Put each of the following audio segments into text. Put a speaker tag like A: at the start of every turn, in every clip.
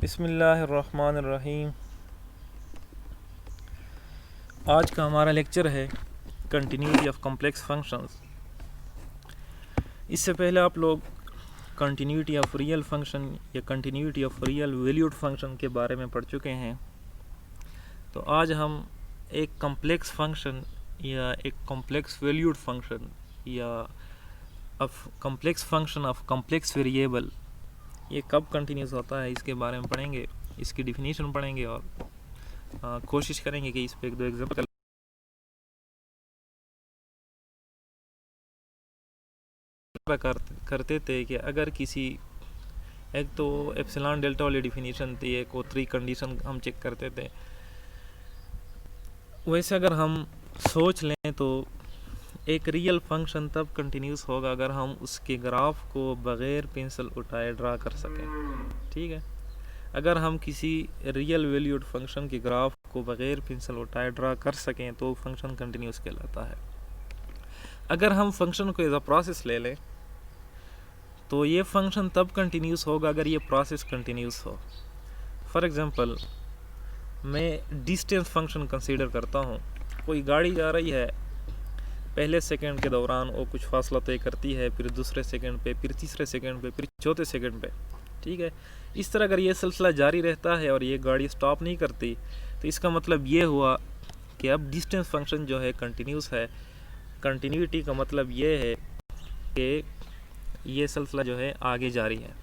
A: बिस्मिल्लाहिर्रहमानिर्रहीम। आज का हमारा लेक्चर है कंटिन्यूटी ऑफ कॉम्प्लेक्स फंक्शंस। इससे पहले आप लोग कंटिन्यूटी ऑफ रियल फंक्शन या continuity of real valued function के बारे में पढ़ चुके हैं। तो आज हम एक कॉम्प्लेक्स फंक्शन या एक कॉम्प्लेक्स वैल्यूड फंक्शन या of complex function of complex variable ये कब कंटिन्यूस होता है इसके बारे में पढ़ेंगे, इसकी डिफिनीशन पढ़ेंगे और कोशिश करेंगे कि इस पे एक दो एग्जाम्पल करते थे कि अगर किसी एक तो एप्सिलॉन डेल्टा वाली डिफिनीशन थी, एक वो 3 कंडीशन हम चेक करते थे। वैसे अगर हम सोच लें तो एक रियल फंक्शन तब कंटिन्यूस होगा अगर हम उसके ग्राफ को बग़ैर पेंसिल उठाए ड्रा कर सकें। ठीक है, अगर हम किसी रियल वैल्यूड फंक्शन के ग्राफ को बग़ैर पेंसिल उठाए ड्रा कर सकें तो फंक्शन कंटिन्यूस कहलाता है। अगर हम फंक्शन को एज अ प्रोसेस ले लें तो ये फंक्शन तब कंटिन्यूस होगा अगर ये प्रोसेस कंटिन्यूस हो। फॉर एग्ज़ाम्पल, मैं डिस्टेंस फंक्शन कंसीडर करता हूँ। कोई गाड़ी जा रही है, पहले सेकंड के दौरान वो कुछ फासला तय करती है, फिर दूसरे सेकंड पे, फिर तीसरे सेकंड पे, फिर चौथे सेकंड पे। ठीक है, इस तरह अगर ये सिलसिला जारी रहता है और ये गाड़ी स्टॉप नहीं करती तो इसका मतलब ये हुआ कि अब डिस्टेंस फंक्शन जो है कंटिन्यूस है। कंटिन्यूटी का मतलब ये है कि ये सिलसिला जो है आगे जारी है।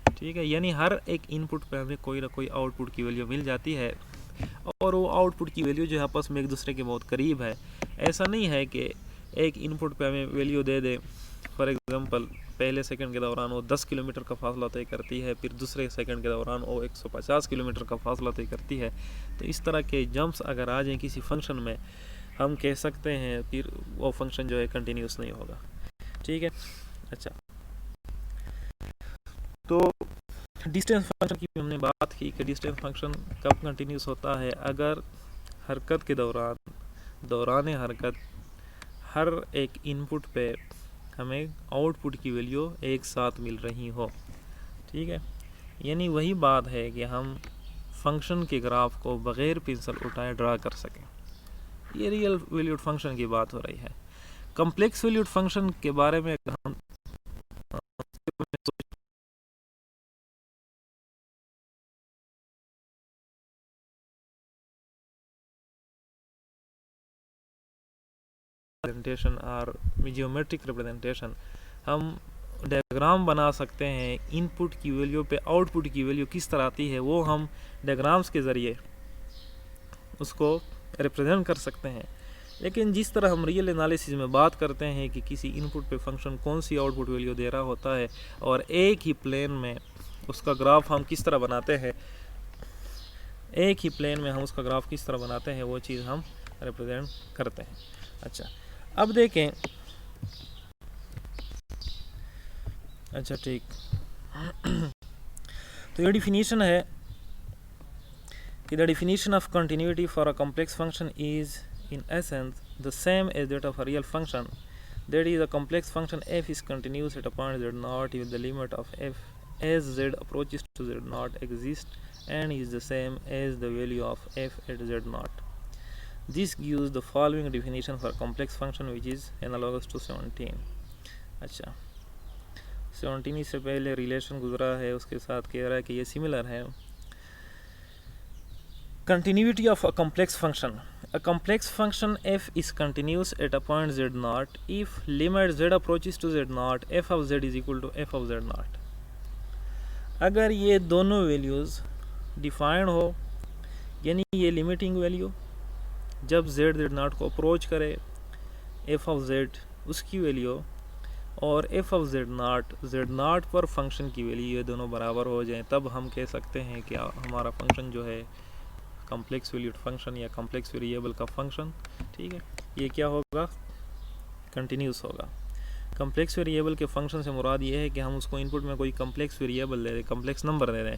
A: ठीक है, यानी हर एक इनपुट पे हमें कोई ना कोई आउटपुट की वैल्यू मिल जाती है और वो आउटपुट की वैल्यू जो है आपस में एक दूसरे के बहुत करीब है। ऐसा नहीं है कि एक इनपुट पे हमें value they they. For example, पहले सेकंड के दौरान वो 10 किलोमीटर का फासला तय करती है, फिर दूसरे सेकंड के दौरान वो 150 किलोमीटर का फासला तय करती है। तो इस तरह के जंप्स अगर आ जाएँ किसी फंक्शन में, हम कह सकते हैं फिर वो फंक्शन जो है कंटिन्यूस नहीं होगा। ठीक है, अच्छा, तो डिस्टेंस फंक्शन की हमने बात की कि डिस्टेंस फंक्शन कब कंटिन्यूस होता है अगर हरकत के दौरान हरकत हर एक इनपुट पे हमें आउटपुट की वैल्यू एक साथ मिल रही हो। ठीक है, यानी वही बात है कि हम फंक्शन के ग्राफ को बग़ैर पेंसिल उठाए ड्रा कर सकें। ये रियल वैल्यूड फंक्शन की बात हो रही है। कॉम्प्लेक्स वैल्यूड फंक्शन के बारे में हम रिप्रेजेंटेशन और जियोमेट्रिक रिप्रेजेंटेशन, हम डायग्राम बना सकते हैं। इनपुट की वैल्यू पे आउटपुट की वैल्यू किस तरह आती है वो हम डायग्राम्स के ज़रिए उसको रिप्रेजेंट कर सकते हैं। लेकिन जिस तरह हम रियल एनालिसिस में बात करते हैं कि किसी इनपुट पे फंक्शन कौन सी आउटपुट वैल्यू दे रहा होता है और एक ही प्लेन में उसका ग्राफ हम किस तरह बनाते हैं, एक ही प्लेन में हम उसका ग्राफ किस तरह बनाते हैं, वो चीज़ हम रिप्रेजेंट करते हैं। अच्छा, अब देखें, अच्छा ठीक, तो ये डिफिनीशन है कि the definition of continuity for a complex function is in essence the same as that of a real function. That is, a complex function f is continuous at a point z naught if the limit of f as z approaches to z naught exists and is the same as the value of f at z naught. This gives the following definition for a complex function which is analogous to 17. अच्छा, 17 से पहले relation गुजरा है, उसके साथ कह रहा है कि ये सिमिलर है। Continuity of a complex function. A complex function f is continuous at a point z naught if limit z approaches to z naught f of z is equal to f of z naught. अगर ये दोनों values defined हो, यानी ये limiting value जब z z naught को approach करे f of z उसकी वैल्यू और f of z naught पर फंक्शन की वैल्यू ये दोनों बराबर हो जाएं, तब हम कह सकते हैं कि हमारा फंक्शन जो है कॉम्प्लेक्स वैल्यूड फंक्शन या कॉम्प्लेक्स वेरिएबल का फंक्शन, ठीक है, ये क्या होगा, कंटिन्यूस होगा। कॉम्प्लेक्स वेरिएबल के फंक्शन से मुराद ये है कि हम उसको इनपुट में कोई कॉम्प्लेक्स वेरिएबल दे दें, कॉम्प्लेक्स नंबर दे दें।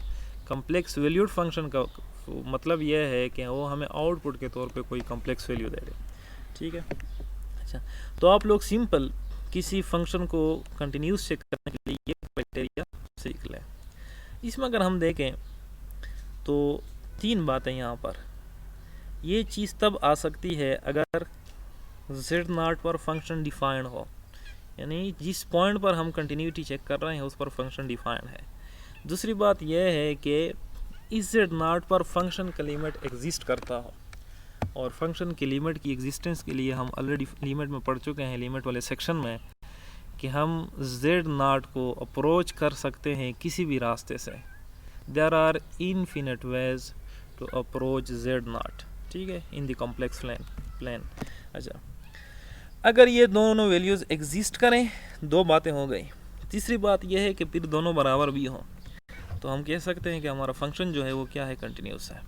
A: कॉम्प्लेक्स वैल्यूड फंक्शन का मतलब ये है कि वो हमें आउटपुट के तौर पे कोई कॉम्प्लेक्स वैल्यू दे दे। ठीक है, अच्छा, तो आप लोग सिंपल किसी फंक्शन को कंटिन्यूस चेक करने के लिए ये क्राइटेरिया सीख लें। इसमें अगर हम देखें तो तीन बातें यहाँ पर, ये चीज़ तब आ सकती है अगर z0 पर फंक्शन डिफाइंड हो, यानी जिस पॉइंट पर हम कंटिन्यूटी चेक कर रहे हैं उस पर फंक्शन डिफाइंड है। दूसरी बात यह है कि इस z0 पर फंक्शन का लिमिट एग्जिस्ट करता हो, और फंक्शन की लिमिट की एग्जिस्टेंस के लिए हम ऑलरेडी लिमिट में पढ़ चुके हैं, लिमिट वाले सेक्शन में, कि हम z0 को अप्रोच कर सकते हैं किसी भी रास्ते से। There are infinite ways to approach z0, ठीक है, इन द कॉम्प्लेक्स प्लेन। अच्छा, अगर ये दोनों वैल्यूज़ एग्जिस्ट करें, दो बातें हो गई। तीसरी बात यह है कि फिर दोनों बराबर भी हों, तो हम कह सकते हैं कि हमारा फंक्शन जो है वो क्या है, कंटिन्यूस है।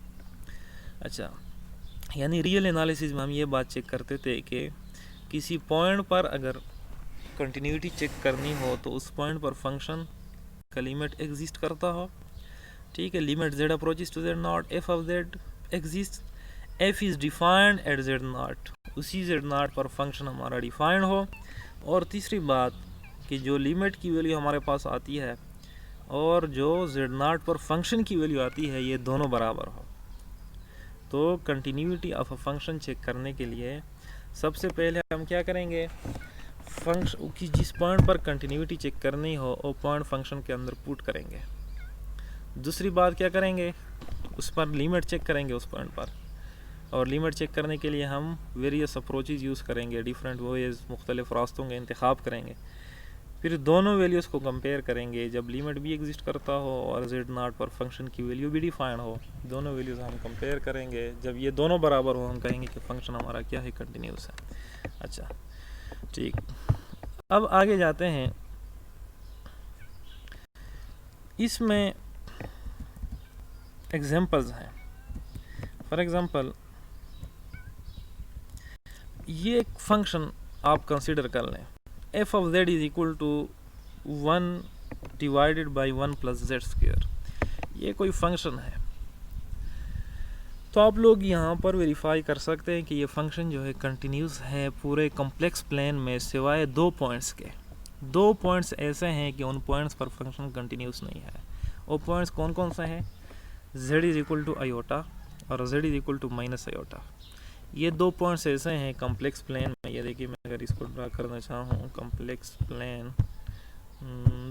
A: अच्छा, यानी रियल एनालिसिस में हम ये बात चेक करते थे कि किसी पॉइंट पर अगर कंटिन्यूटी चेक करनी हो तो उस पॉइंट पर फंक्शन का लिमिट एग्जिस्ट करता हो, ठीक है। Limit z approaches to z0, f of z exist, f is defined at z0, उसी z0 पर फंक्शन हमारा डिफाइंड हो। और तीसरी बात कि जो लिमिट की वैल्यू हमारे पास आती है और जो z0 पर फंक्शन की वैल्यू आती है, ये दोनों बराबर हो। तो continuity of a function check करने के लिए सबसे पहले हम क्या करेंगे, फंक्शन की जिस पॉइंट पर कंटिन्यूटी चेक करनी हो वो पॉइंट फंक्शन के अंदर पुट करेंगे। दूसरी बात क्या करेंगे, उस पर लिमिट चेक करेंगे उस पॉइंट पर, और लिमिट चेक करने के लिए हम वेरियस अप्रोचेस यूज़ करेंगे, डिफरेंट वेज, मुख्तलिफ रास्तों का इंतखाब करेंगे। फिर दोनों वैल्यूज़ को कंपेयर करेंगे, जब लिमिट भी एग्जिस्ट करता हो और z0 पर फंक्शन की वैल्यू भी डिफाइन हो, दोनों वैल्यूज़ हम कंपेयर करेंगे। जब ये दोनों बराबर हो हम कहेंगे कि फंक्शन हमारा क्या है, कंटिन्यूस है। अच्छा, ठीक, अब आगे जाते हैं। इसमें एग्जांपल्स हैं। फॉर एग्जांपल, ये एक फंक्शन आप कंसिडर कर लें, f of z is equal to 1 divided by 1 plus Z square. ये कोई फंक्शन है, तो आप लोग यहाँ पर वेरीफाई कर सकते हैं कि ये फंक्शन जो है कंटिन्यूस है पूरे कॉम्प्लेक्स प्लेन में, सिवाय दो पॉइंट्स के। दो पॉइंट्स ऐसे हैं कि उन पॉइंट्स पर फंक्शन कंटिन्यूस नहीं है। वो पॉइंट्स कौन कौन से हैं, z is equal to iota और z is equal to minus iota. ये दो पॉइंट्स ऐसे हैं कॉम्प्लेक्स प्लेन में। ये देखिए, मैं अगर इसको ड्रा करना चाहूँ कॉम्प्लेक्स प्लेन,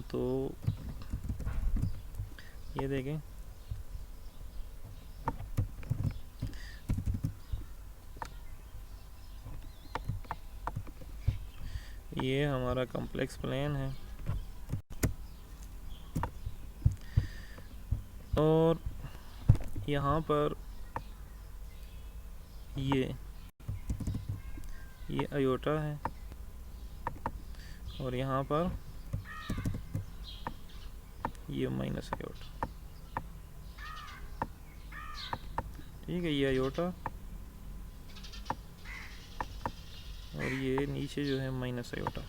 A: तो ये देखें, ये हमारा कॉम्प्लेक्स प्लेन है और यहाँ पर ये आयोटा है और यहाँ पर ये माइनस आयोटा, ठीक है। ये आयोटा और ये नीचे जो है माइनस आयोटा।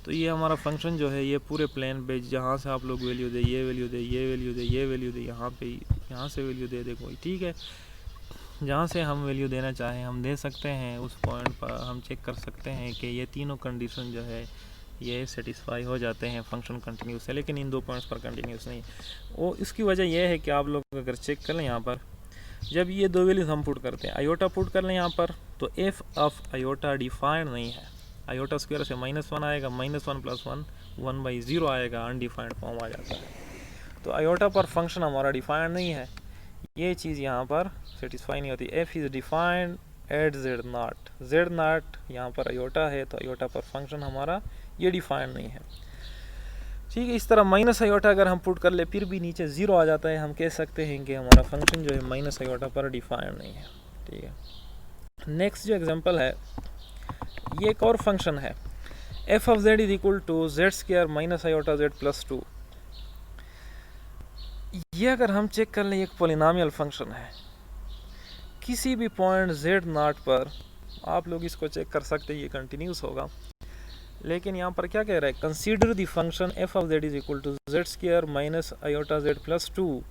A: तो ये हमारा फंक्शन जो है ये पूरे प्लेन पे, जहाँ से आप लोग वैल्यू दे, ये वैल्यू दे, ये वैल्यू दे, ये वैल्यू दे, यहाँ पे यहाँ से वैल्यू दे कोई, ठीक है। जहाँ से हम वैल्यू देना चाहें हम दे सकते हैं। उस पॉइंट पर हम चेक कर सकते हैं कि ये तीनों कंडीशन जो है ये सेटिस्फाई हो जाते हैं, फंक्शन कंटिन्यूस है। लेकिन इन दो पॉइंट्स पर कंटिन्यूस नहीं। वो इसकी वजह यह है कि आप लोग अगर चेक कर लें यहाँ पर, जब ये दो वैल्यूज हम पुट करते हैं, आयोटा पुट कर लें यहाँ पर, तो एफ ऑफ आयोटा डिफाइंड नहीं है। आयोटा स्क्वायर से -1 आएगा, -1 + 1 1/0 आएगा, अनडिफाइंड फॉर्म आ जाता है। तो आयोटा पर फंक्शन हमारा डिफाइंड नहीं है, ये चीज़ यहाँ पर सेटिस्फाई नहीं होती। F is defined at z0 यहाँ पर आयोटा है, तो आयोटा पर फंक्शन हमारा ये डिफाइंड नहीं है, ठीक है। इस तरह माइनस आयोटा अगर हम पुट कर ले फिर भी नीचे 0 आ जाता है, हम कह सकते हैं कि हमारा फंक्शन जो है माइनस आयोटा पर डिफाइंड नहीं है, ठीक है। नेक्स्ट जो एग्जांपल है, ये एक और फंक्शन है, f of z is equal to z² minus iota z + 2। ये अगर हम चेक कर लें, एक पोलिनोमियल फंक्शन है। किसी भी पॉइंट z0 पर आप लोग इसको चेक कर सकते हैं, ये कंटिन्यूस होगा। लेकिन यहाँ पर क्या कह रहा है, consider the function f of z is equal to z² minus iota z + 2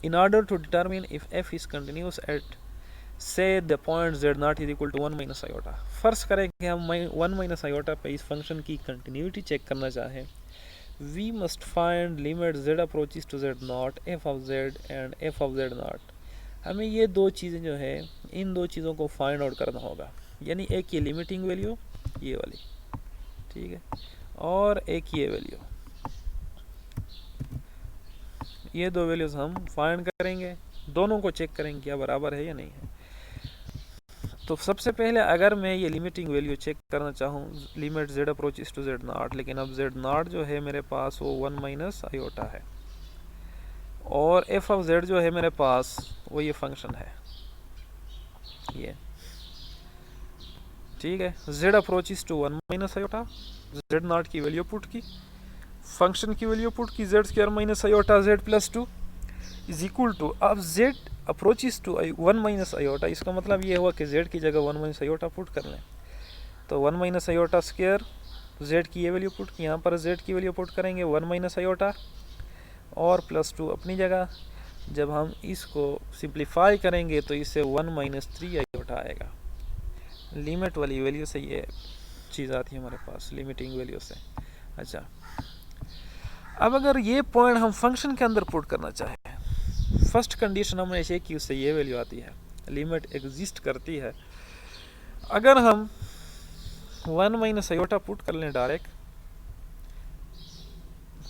A: in order to determine if f is continuous at say the point z0 is equal to 1 minus iota। फर्ज करें कि हम 1 minus iota पे इस function की continuity check करना चाहें, we must find limit z approaches to z not f of z and f of z not. हमें ये दो चीज़ें जो है, इन दो चीज़ों को फाइंड आउट करना होगा, यानी एक ये लिमिटिंग वैल्यू ये वाली, ठीक है, और एक ये वैल्यू, ये दो वैल्यूज हम फाइंड करेंगे, दोनों को चेक करेंगे क्या बराबर है या नहीं है। तो सबसे पहले अगर मैं ये लिमिटिंग वैल्यू चेक करना चाहूँ, limit z approaches to z not, लेकिन अब z नॉट जो है मेरे पास वो 1 माइनस आयोटा है, और f ऑफ z जो है मेरे पास वो ये फंक्शन है ये, ठीक है। z approaches to 1 minus iota, z not की वैल्यू पुट की, फंक्शन की वैल्यू पुट की z square minus iota z plus 2 is equal to, अब z approaches to 1 minus iota, इसका मतलब ये हुआ कि z की जगह 1 माइनस आयोटा पुट कर लें, तो 1 माइनस आयोटा स्क्वायर, z की ये वैल्यू पुट की, यहाँ पर z की वैल्यू पुट करेंगे 1 माइनस आयोटा और प्लस 2 अपनी जगह। जब हम इसको सिंप्लीफाई करेंगे तो इससे 1 माइनस 3 आयोटा आएगा, लिमिट वाली वैल्यू से ये चीज़ आती है हमारे पास, लिमिटिंग वैल्यू से। अच्छा, अब अगर ये पॉइंट हम फंक्शन के अंदर पुट करना चाहें, फर्स्ट कंडीशन हमने चेक की, उससे ये वैल्यू आती है, लिमिट एग्जिस्ट करती है। अगर हम 1 माइनस आयोटा पुट कर लें डायरेक्ट,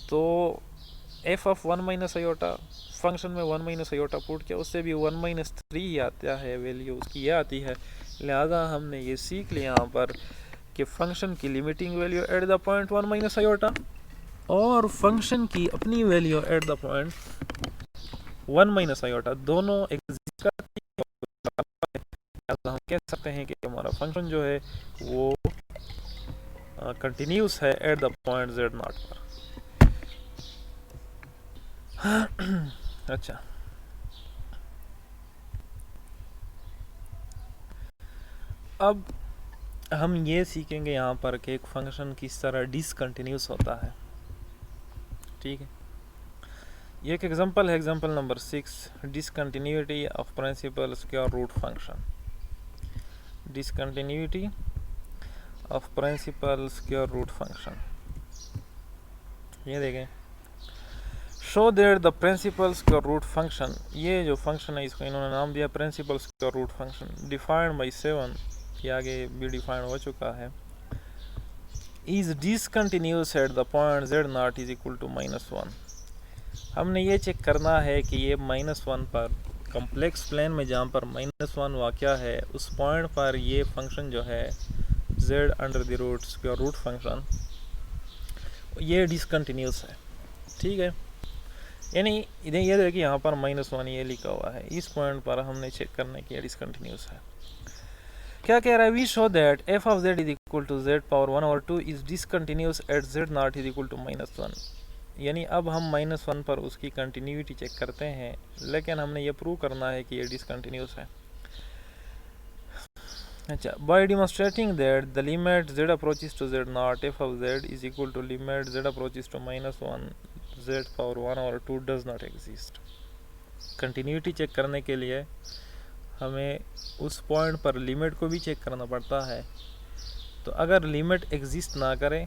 A: तो f of 1 minus iota, function में 1 माइनस आयोटा पुट किया, उससे भी 1 माइनस 3 आता है वैल्यू उसकी, ये आती है। लिहाजा हमने ये सीख लिया यहाँ पर कि फंक्शन की limiting value eight the point 1 minus iota और फंक्शन की अपनी value eight the point 1 minus iota दोनों एग्जिस्ट करती है। हम कह सकते हैं कि हमारा फंक्शन जो है वो कंटिन्यूस है eight the point z not पर। अच्छा, अब हम ये सीखेंगे यहाँ पर कि एक फंक्शन किस तरह डिसकंटिन्यूस होता है, ठीक है। ये एक एग्जांपल है, example number 6, discontinuity of principal square root function, discontinuity of principal square root function. ये देखें, show that the principal square root function, ये जो फंक्शन है इसको इन्होंने नाम दिया principal square root function, defined by 7, कि आगे भी डिफाइंड हो चुका है, is discontinuous at the point z not is equal to -1। हमने ये चेक करना है कि ये -1 पर कॉम्प्लेक्स प्लेन में जहाँ पर -1 वाक़या है, उस पॉइंट पर ये फंक्शन जो है z under the root square root function ये डिसकंटिन्यूस है, ठीक है। यानी इधर ये देखिए यहाँ पर -1 ये लिखा हुआ है, इस पॉइंट पर हमने चेक करने की डिसकंटिन्यूस है। क्या कह रहा है, we show that f of z is equal to z power 1 और 2 is discontinuous at z not is equal to -1। यानी अब हम -1 पर उसकी कंटिन्यूटी चेक करते हैं, लेकिन हमने ये प्रूव करना है कि ये डिसकंटिन्यूस है। अच्छा, by demonstrating that the limit z approaches to z not f of z is equal to limit z approaches to -1 z power 1 और 2 does not exist. Continuity check करने के लिए हमें उस पॉइंट पर लिमिट को भी चेक करना पड़ता है। तो अगर लिमिट एग्जिस्ट ना करे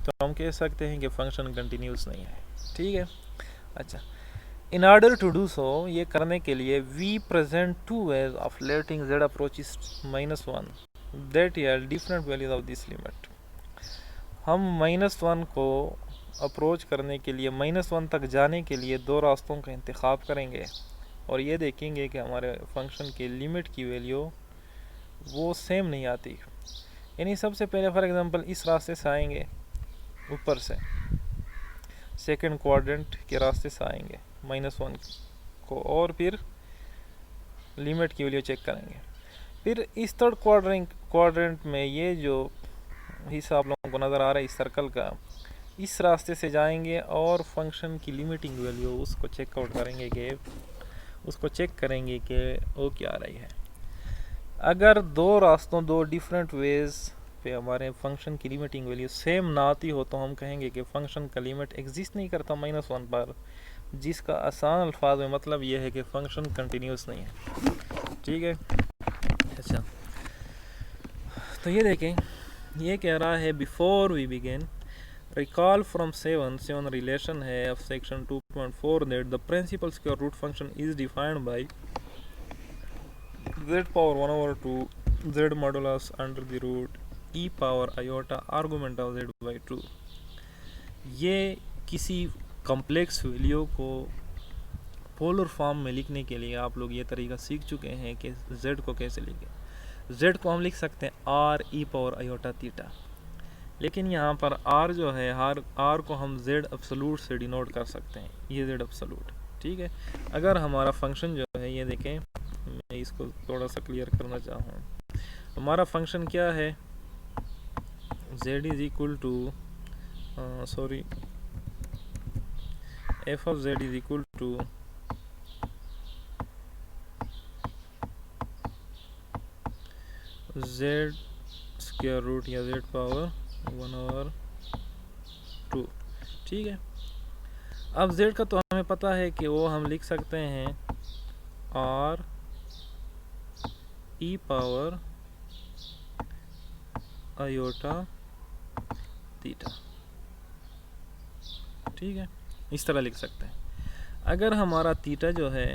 A: तो हम कह सकते हैं कि फंक्शन कंटिन्यूस नहीं है, ठीक है। अच्छा, in order to do so, ये करने के लिए we present 2 ways of letting z approaches -1 that yield different values of this limit. हम -1 को अप्रोच करने के लिए, -1 तक जाने के लिए दो रास्तों का इंतखाब करेंगे और ये देखेंगे कि हमारे फंक्शन के लिमिट की वैल्यू वो सेम नहीं आती। यानी सबसे पहले फॉर एग्जांपल इस रास्ते से आएंगे, ऊपर से सेकंड क्वाड्रेंट के रास्ते से आएंगे -1 को, और फिर लिमिट की वैल्यू चेक करेंगे। फिर इस थर्ड क्वाड्रेंट में ये जो हिस्सा आप लोगों को नज़र आ रहा है इस सर्कल का, इस रास्ते से जाएंगे और फंक्शन की लिमिटिंग वैल्यू उसको चेकआउट करेंगे कि वो क्या आ रही है। अगर दो रास्तों, दो डिफरेंट वेज पे हमारे फंक्शन की लिमिटिंग वैल्यू सेम ना आती हो तो हम कहेंगे कि फंक्शन का लिमिट एग्जिस्ट नहीं करता -1 पर, जिसका आसान अल्फाज में मतलब ये है कि फंक्शन कंटिन्यूस नहीं है, ठीक है। अच्छा, तो ये देखें, ये कह रहा है before we begin recall from 7 relation है of section 2.4 that the principal square root function is defined by z power 1 over 2 z modulus under the root e power iota argument of z by 2। ये किसी complex value को polar form में लिखने के लिए आप लोग ये तरीका सीख चुके हैं कि z को कैसे लिखें। z को हम लिख सकते हैं r e power iota theta, लेकिन यहाँ पर r जो है r को हम z एब्सोल्यूट से डिनोट कर सकते हैं, ये z एब्सोल्यूट। ठीक है, अगर हमारा फंक्शन जो है ये देखें, मैं इसको थोड़ा सा क्लियर करना चाहूँ। हमारा फंक्शन क्या है, z is equal to f of z is equal to z square root या z पावर 1 over 2। ठीक है, अब z का तो हमें पता है कि वो हम लिख सकते हैं r e power iota theta. ठीक है, इस तरह लिख सकते हैं। अगर हमारा थीटा जो है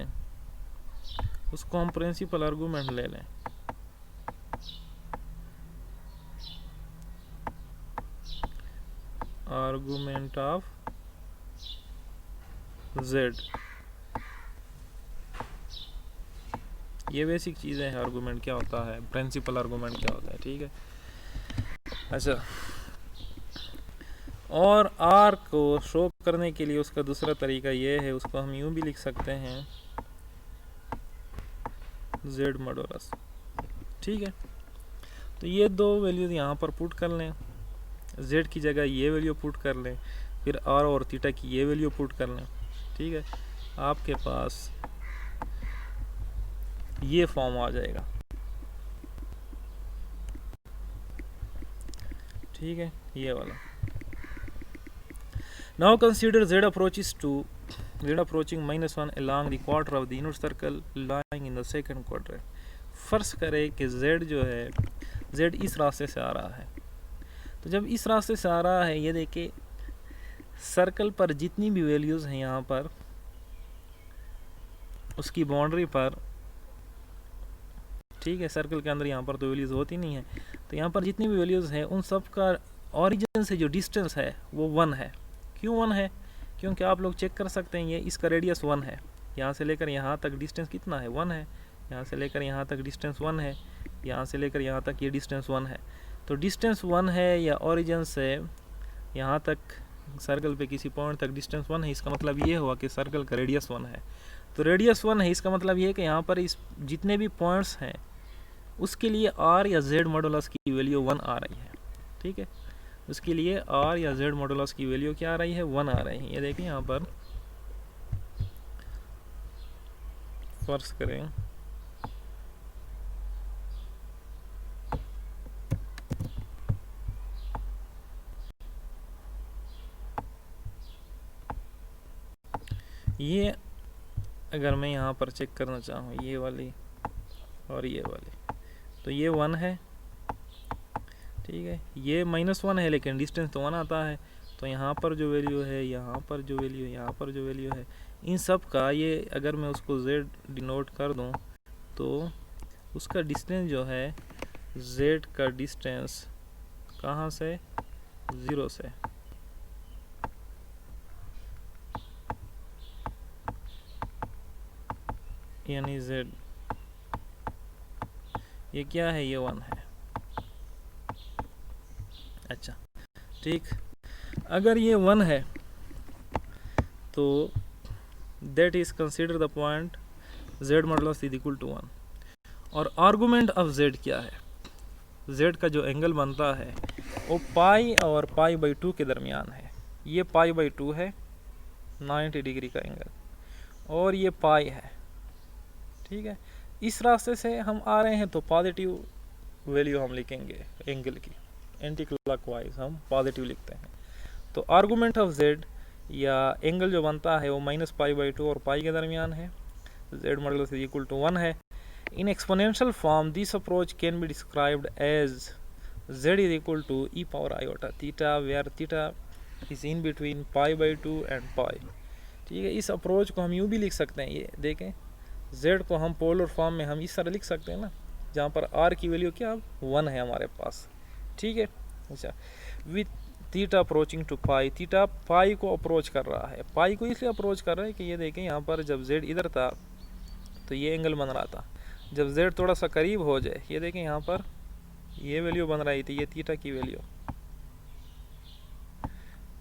A: उसको हम प्रिंसिपल आर्गुमेंट ले लें, आर्गुमेंट ऑफ z, ये बेसिक चीज़ें हैं। आर्गुमेंट क्या होता है, प्रिंसिपल आर्गुमेंट क्या होता है। ठीक है, अच्छा, और r को शो करने के लिए उसका दूसरा तरीका ये है, उसको हम यूं भी लिख सकते हैं z मॉडुलस। ठीक है, तो ये दो वैल्यूज यहाँ पर पुट कर लें, z की जगह ये वैल्यू पुट कर लें, फिर r और थीटा की ये वैल्यू पुट कर लें। ठीक है, आपके पास ये फॉर्म आ जाएगा। ठीक है, ये वाला। Now consider z approaching -1 along the quarter of the unit circle lying in the second quadrant। फर्ज करें कि z जो है, z इस रास्ते से आ रहा है। तो जब इस रास्ते से आ रहा है, ये देखिए सर्कल पर जितनी भी वैल्यूज़ हैं यहाँ पर, उसकी बाउंड्री पर, ठीक है, सर्कल के अंदर यहाँ पर तो वैल्यूज़ होती नहीं है, तो यहाँ पर जितनी भी वैल्यूज़ हैं उन सब का ओरिजिन से जो डिस्टेंस है वो 1 है। क्यों 1 है? क्योंकि आप लोग चेक कर सकते हैं, ये इसका रेडियस 1 है, यहाँ से लेकर यहाँ तक डिस्टेंस कितना है, 1 है, यहाँ से लेकर यहाँ तक डिस्टेंस 1 है, यहाँ से लेकर यहाँ तक ये डिस्टेंस 1 है। तो डिस्टेंस 1 है या ओरिजिन से यहाँ तक सर्कल पे किसी पॉइंट तक डिस्टेंस 1 है, इसका मतलब ये हुआ कि सर्कल का रेडियस 1 है। तो रेडियस 1 है, इसका मतलब ये है कि यहाँ पर इस जितने भी पॉइंट्स हैं उसके लिए r या z मॉडुलस की वैल्यू 1 आ रही है। ठीक है, उसके लिए r या z मॉडुलस की वैल्यू क्या आ रही है, 1 आ रही है। ये देखिए यहाँ पर फर्ज करें ये, अगर मैं यहाँ पर चेक करना चाहूँ ये वाली और ये वाली, तो ये 1 है। ठीक है, ये -1 है लेकिन डिस्टेंस तो 1 आता है। तो यहाँ पर जो वैल्यू है, यहाँ पर जो वैल्यू है, यहाँ पर जो वैल्यू है, इन सब का ये अगर मैं उसको z डिनोट कर दूँ तो उसका डिस्टेंस जो है, z का डिस्टेंस कहाँ से, 0 से, यानी z ये क्या है, ये 1 है। अच्छा, ठीक, अगर ये 1 है तो that is consider the point z modulus is equal to 1। और आर्गुमेंट ऑफ z क्या है, z का जो एंगल बनता है वो पाई और π/2 के दरमियान है। ये π/2 है, 90 डिग्री का एंगल, और ये पाई है। ठीक है, इस रास्ते से हम आ रहे हैं तो पॉजिटिव वैल्यू हम लिखेंगे एंगल की, एंटी क्लॉकवाइज हम पॉजिटिव लिखते हैं। तो आर्गुमेंट ऑफ z या एंगल जो बनता है वो -π/2 और पाई के दरमियान है। z modulus is equal to 1 है। In exponential form this approach can be described as z is equal to e power iota theta, where theta is in between π/2 and pi. ठीक है, इस अप्रोच को हम यूँ भी लिख सकते हैं, ये देखें z को हम पोलर फॉर्म में हम इस तरह लिख सकते हैं ना, जहाँ पर r की वैल्यू क्या 1 है हमारे पास। ठीक है, अच्छा, with theta approaching to pi, theta pi को अप्रोच कर रहा है। पाई को इसलिए अप्रोच कर रहा है कि ये देखें यहाँ पर जब z इधर था तो ये एंगल बन रहा था, जब z थोड़ा सा करीब हो जाए, ये देखें यहाँ पर ये वैल्यू बन रही थी, ये थीटा की वैल्यू।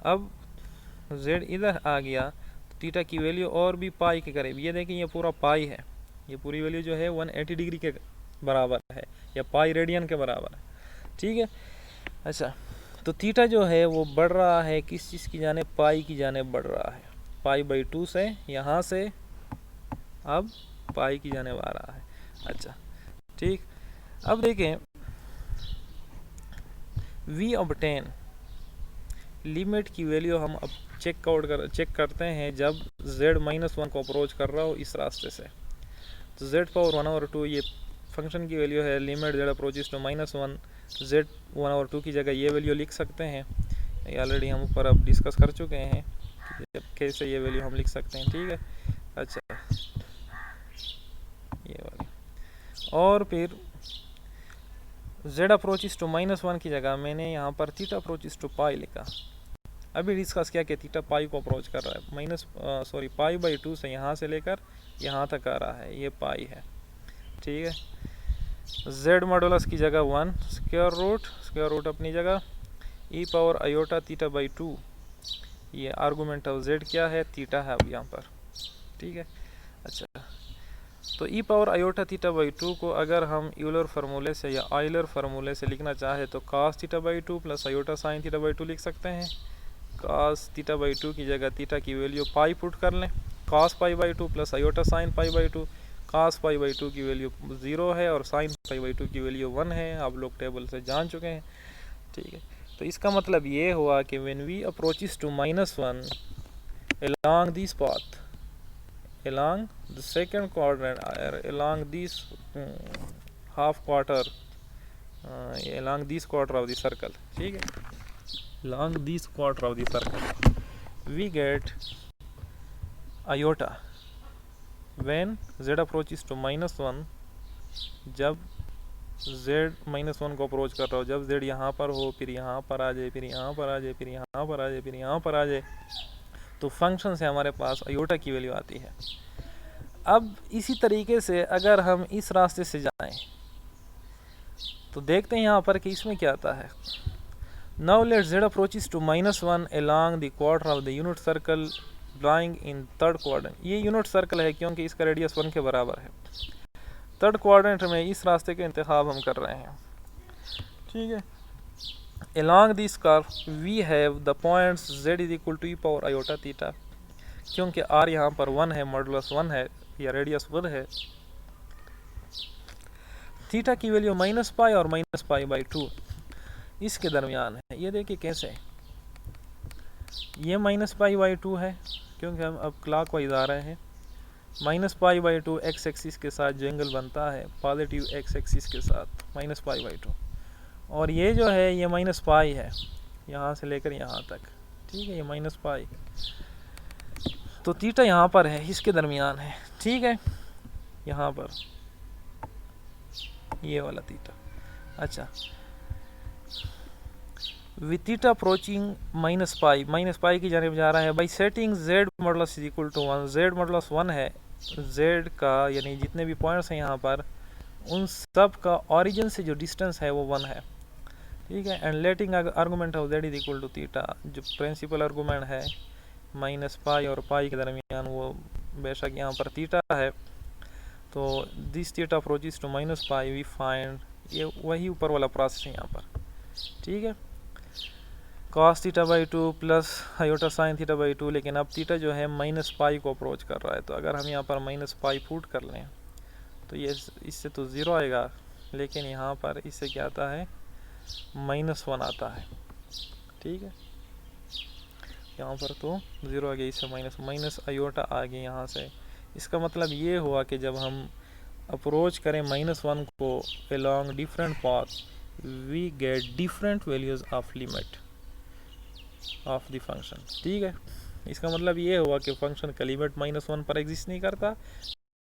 A: अब z इधर आ गया तो थीटा की वैल्यू और भी पाई के करीब, ये देखें ये पूरा पाई है, ये पूरी वैल्यू जो है 180 डिग्री के बराबर है या पाई रेडियन के बराबर है। ठीक है, अच्छा, तो थीटा जो है वो बढ़ रहा है किस चीज़ की जाने, पाई की जाने बढ़ रहा है, π/2 से यहाँ से अब पाई की जाने आ रहा है। अच्छा ठीक, अब देखें वी ऑब्टेन लिमिट की वैल्यू हम अब चेक करते हैं जब z-1 को अप्रोच कर रहा हो इस रास्ते से। तो z⁴1/2 ये फंक्शन की वैल्यू है, limit z approaches to -1, z1/2 की जगह ये वैल्यू लिख सकते हैं, ये ऑलरेडी हम ऊपर अब डिस्कस कर चुके हैं कि कैसे ये वैल्यू हम लिख सकते हैं। ठीक है, अच्छा ये वाली, और फिर z अप्रोचेस टू -1 की जगह मैंने यहाँ पर थीटा अप्रोचेस टू पाई लिखा। अभी डिस्कस किया कि थीटा पाई को अप्रोच कर रहा है, π/2 से यहाँ से लेकर यहाँ तक आ रहा है, ये पाई है। ठीक है, z मॉडुलस की जगह 1, स्क्वायर रूट अपनी जगह, e⁻i⁴θ/2, ये आर्गूमेंट ऑफ z क्या है, थीटा है अब यहाँ पर। ठीक है, अच्छा, तो e⁻i⁴θ/2 को अगर हम यूलर फार्मूले से या आयलर फार्मूले से लिखना चाहे तो cos⁡θ/2 + i⁻sin⁡θ/2 लिख सकते हैं। cos⁡θ/2 की जगह थीटा की वैल्यू पाई पुट कर लें, cos π/2 + i⁻sin⁡π/2, cos π/2 की वैल्यू 0 है और sin π/2 की वैल्यू 1 है, आप लोग टेबल से जान चुके हैं। ठीक है, तो इसका मतलब ये हुआ कि when we approaches to -1 along this path, along the second quadrant, along this half quarter, along this quarter of the circle, ठीक है, along this quarter of the circle, we get iota when z approaches to -1, जब z-1 को approach कर रहा हो, जब z यहाँ पर हो, फिर यहाँ पर आ जाए, फिर यहाँ पर आ जाए, फिर यहाँ पर आ जाए, फिर यहाँ पर आ जाए, तो फंक्शन से हमारे पास आयोटा की वैल्यू आती है। अब इसी तरीके से अगर हम इस रास्ते से जाएं तो देखते हैं यहाँ पर कि इसमें क्या आता है। Now let z approaches to -1 along the quarter of the unit circle lying in third quadrant। ये यूनिट सर्कल है क्योंकि इसका रेडियस 1 के बराबर है। थर्ड क्वाड्रेंट में इस रास्ते का इंतखाब हम कर रहे हैं। ठीक है, along this curve we have the points z is equal to e⁻i⁴θ, क्योंकि r यहाँ पर 1 है, मॉडुलस 1 है या रेडियस 1 है। थीटा की वैल्यू -π और -π/2 इसके दरमियान है। ये देखिए कैसे, ये -π/2 है क्योंकि हम अब क्लॉकवाइज आ रहे हैं। -π/2 x एक्सिस के साथ जो एंगल बनता है पॉजिटिव x एक्सिस के साथ -π/2, और ये जो है ये -π है यहाँ से लेकर यहाँ तक। ठीक है, ये -π, तो थीटा यहाँ पर है, इसके दरमियान है। ठीक है, यहाँ पर ये वाला थीटा। अच्छा, विथ थीटा अप्रोचिंग -π की जानिब जा रहा है by setting z modulus is equal to 1। z modulus 1 है, z का यानी जितने भी पॉइंट्स हैं यहाँ पर उन सब का ओरिजिन से जो डिस्टेंस है वो 1 है। ठीक है, and letting argument of z is equal to theta, जो प्रिंसिपल आर्गूमेंट है -π और π के दरमियान वो बेशक यहाँ पर थीटा है। तो this theta approaches to -π we find, ये वही ऊपर वाला प्रोसेस है यहाँ पर। ठीक है, cos⁡θ/2 + i⁻sin⁡θ/2, लेकिन अब थीटा जो है -π को अप्रोच कर रहा है, तो अगर हम यहाँ पर -π पुट कर लें तो ये इससे तो 0 आएगा, लेकिन यहाँ पर इससे क्या आता है -1 आता है। ठीक है, यहाँ पर तो 0 आ गया, इससे माइनस आयोटा आ गया यहाँ से। इसका मतलब ये हुआ कि जब हम अप्रोच करें -1 को along different path we get different values of limit। Of the function. ठीक है, इसका मतलब ये हुआ कि फंक्शन का लिमिट -1 पर एग्जिस्ट नहीं करता,